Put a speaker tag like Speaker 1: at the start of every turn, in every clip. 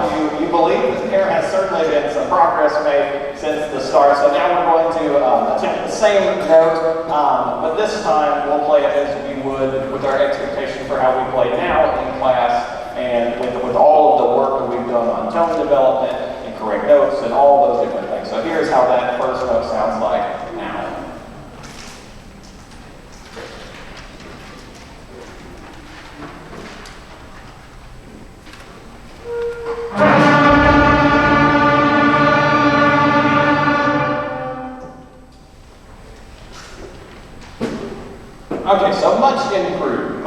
Speaker 1: hope you believe that there has certainly been some progress made since the start. So now we're going to attempt the same note, but this time we'll play it as we would with our expectation for how we play now in class, and with all of the work that we've done on tone development and correct notes and all those different things. So here's how that first note sounds like now. Okay, so much improved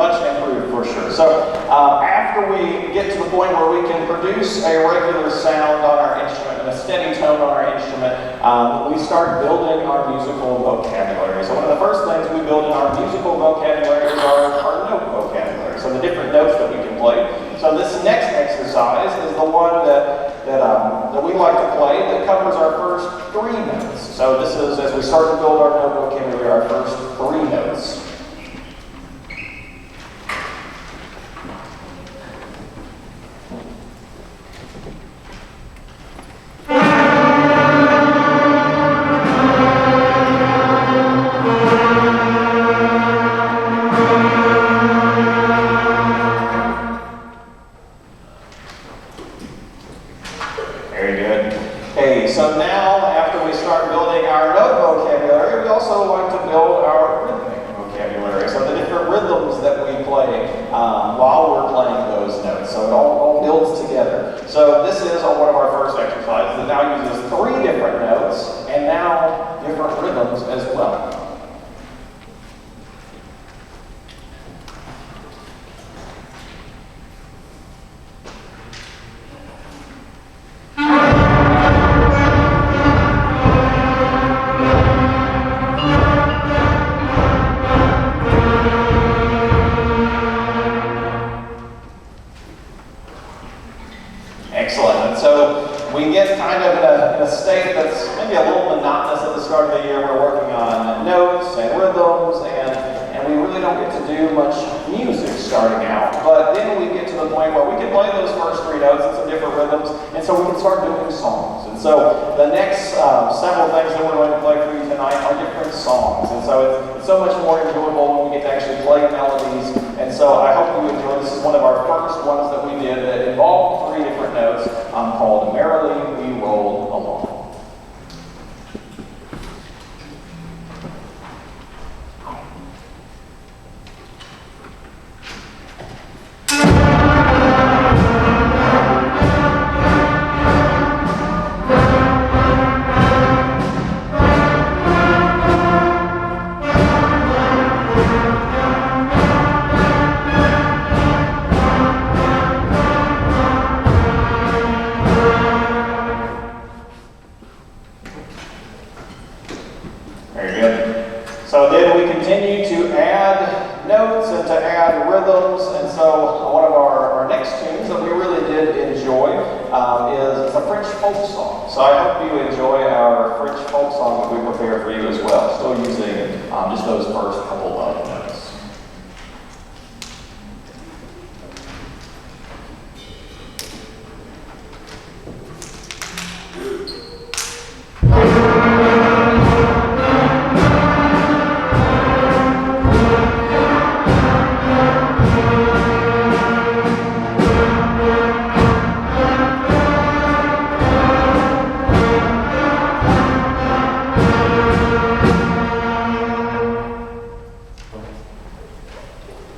Speaker 1: for sure. So after we get to the point where we can produce a regular sound on our instrument and a steady tone on our instrument, we start building our musical vocabulary. So one of the first things we build in our musical vocabulary is our note vocabulary. So the different notes that we can play. So this next exercise is the one that we like to play that covers our first 3 notes. So this is, as we start to build our note vocabulary, our first 3 notes. Very good. Okay, so now after we start building our note vocabulary, we also like to build our rhythmic vocabulary. So the different rhythms that we play while we're playing those notes. So it all builds together. So this is one of our first exercises that now uses 3 different notes and now different rhythms as well. Excellent. And so we get kind of in a state that's maybe a little monotonous at the start of the year. We're working on notes and rhythms, and we really don't get to do much music starting out. But then we get to the point where we can play those first 3 notes and some different rhythms, and so we can start doing songs. And so the next several things that we're going to play for you tonight are different songs. And so it's so much more enjoyable when we get to actually play melodies. And so I hope you enjoy. This is one of our first ones that we did that involved 3 different notes called Merrily We Roll Along. Very good. So then we continue to add notes and to add rhythms, and so one of our next tunes that we really did enjoy is a French folk song. So I hope you enjoy our French folk song that we prepared for you as well, still using just those first couple of notes.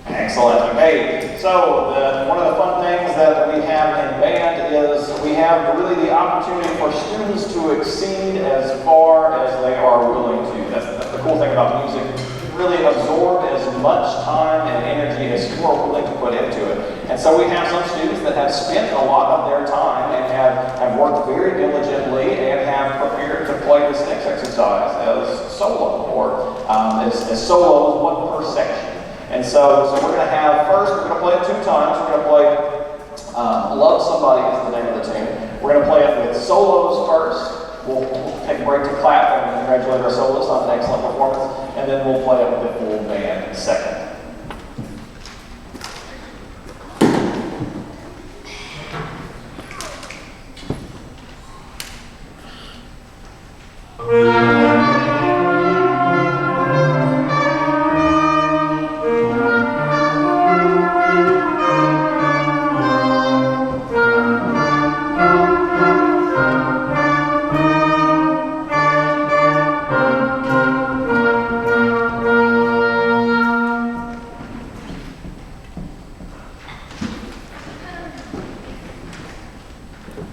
Speaker 1: Excellent. Okay, so one of the fun things that we have in band is we have really the opportunity for students to exceed as far as they are willing to. That's the cool thing about music. Really absorb as much time and energy as you are willing to put into it. And so we have some students that have spent a lot of their time and have worked very diligently and have prepared to play this next exercise as solo, or as solos, 1 per section. And so we're going to have, first, we're going to play it 2 times. We're going to play Love Somebody is the name of the tune. We're going to play it with solos first. We'll take a break to clap and congratulate our soloist on an excellent performance. And then we'll play it with the full band second.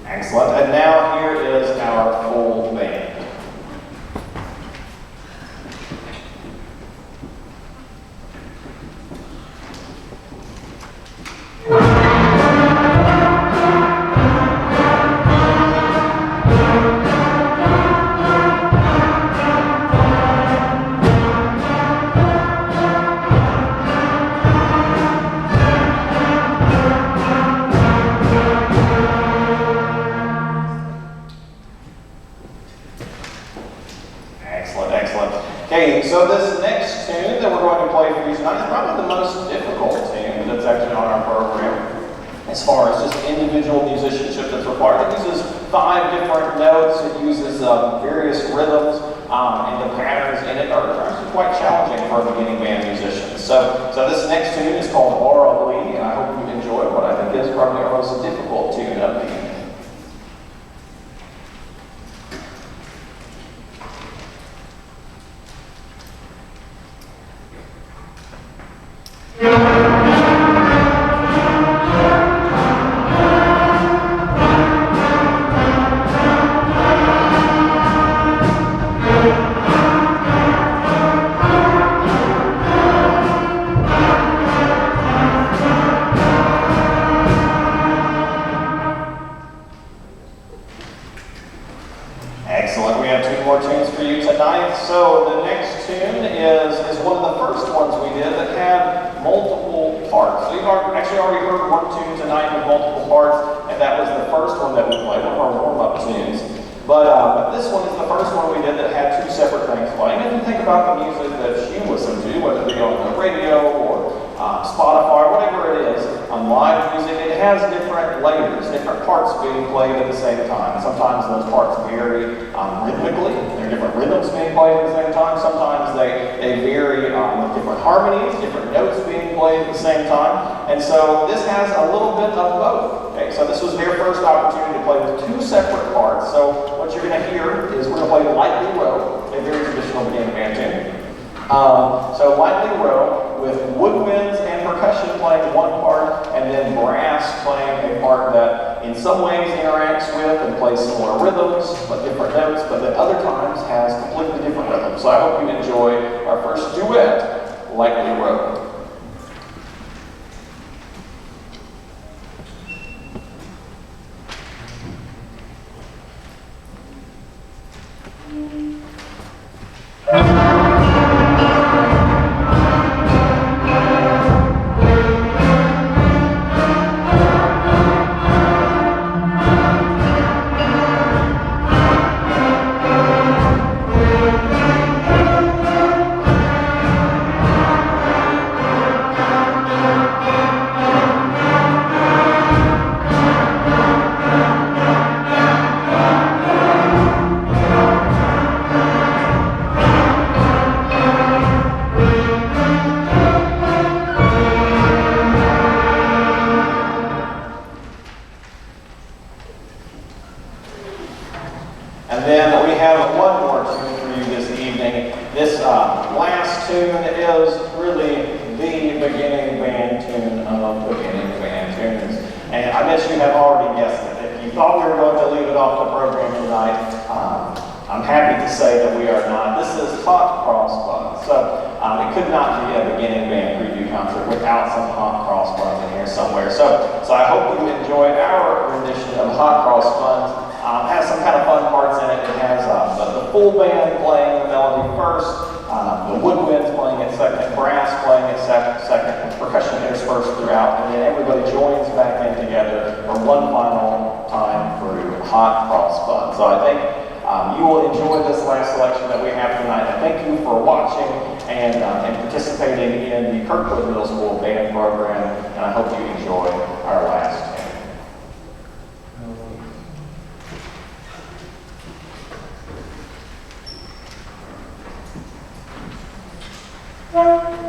Speaker 1: Excellent. And now here is our full band. Okay, so this next tune that we're going to play for you tonight is probably the most difficult tune that's actually on our program as far as just individual musicianship that's required. It uses 5 different notes, it uses various rhythms, and the patterns in it are actually quite challenging for a beginning band musician. So this next tune is called Laura Lee, and I hope you enjoy what I think is probably our most difficult tune of the evening. Excellent. We have 2 more tunes for you tonight. So the next tune is one of the first ones we did that had multiple parts. So you've actually already heard one tune tonight with multiple parts, and that was the first one that we played, one of our warm-up tunes. But this one is the first one we did that had 2 separate things playing. If you think about the music that you listen to, whether it be on the radio or Spotify, whatever it is, on live music, it has different layers, different parts being played at the same time. Sometimes those parts vary rhythmically. There are different rhythms being played at the same time. Sometimes they vary with different harmonies, different notes being played at the same time. And so this has a little bit of both. Okay, so this was their first opportunity to play with 2 separate parts. So what you're going to hear is we're going to play Lightly Row, a very traditional beginning band tune. So Lightly Row with woodwinds and percussion playing one part, and then brass playing a part that in some ways interacts with and plays similar rhythms, but different notes, but at other times has completely different rhythms. So I hope you enjoy our first duet, Lightly Row. And then we have one more tune for you this evening. This last tune is really the beginning band tune of beginning band tunes. And I guess you have already guessed it. If you thought we were going to leave it off the program tonight, I'm happy to say that we are not. This is Hot Cross Buns. So it could not be a beginning band preview concert without some Hot Cross Buns in here somewhere. So I hope you enjoy our rendition of Hot Cross Buns. It has some kind of fun parts in it. It has the full band playing the melody first, the woodwinds playing it second, brass playing it second, with percussion interspersed throughout, and then everybody joins back in together for one final time through Hot Cross Buns. So I think you will enjoy this last selection that we have tonight. And thank you for watching and participating in the Kirkwood Middle School band program, and I hope you enjoy our last tune.
Speaker 2: Yeah.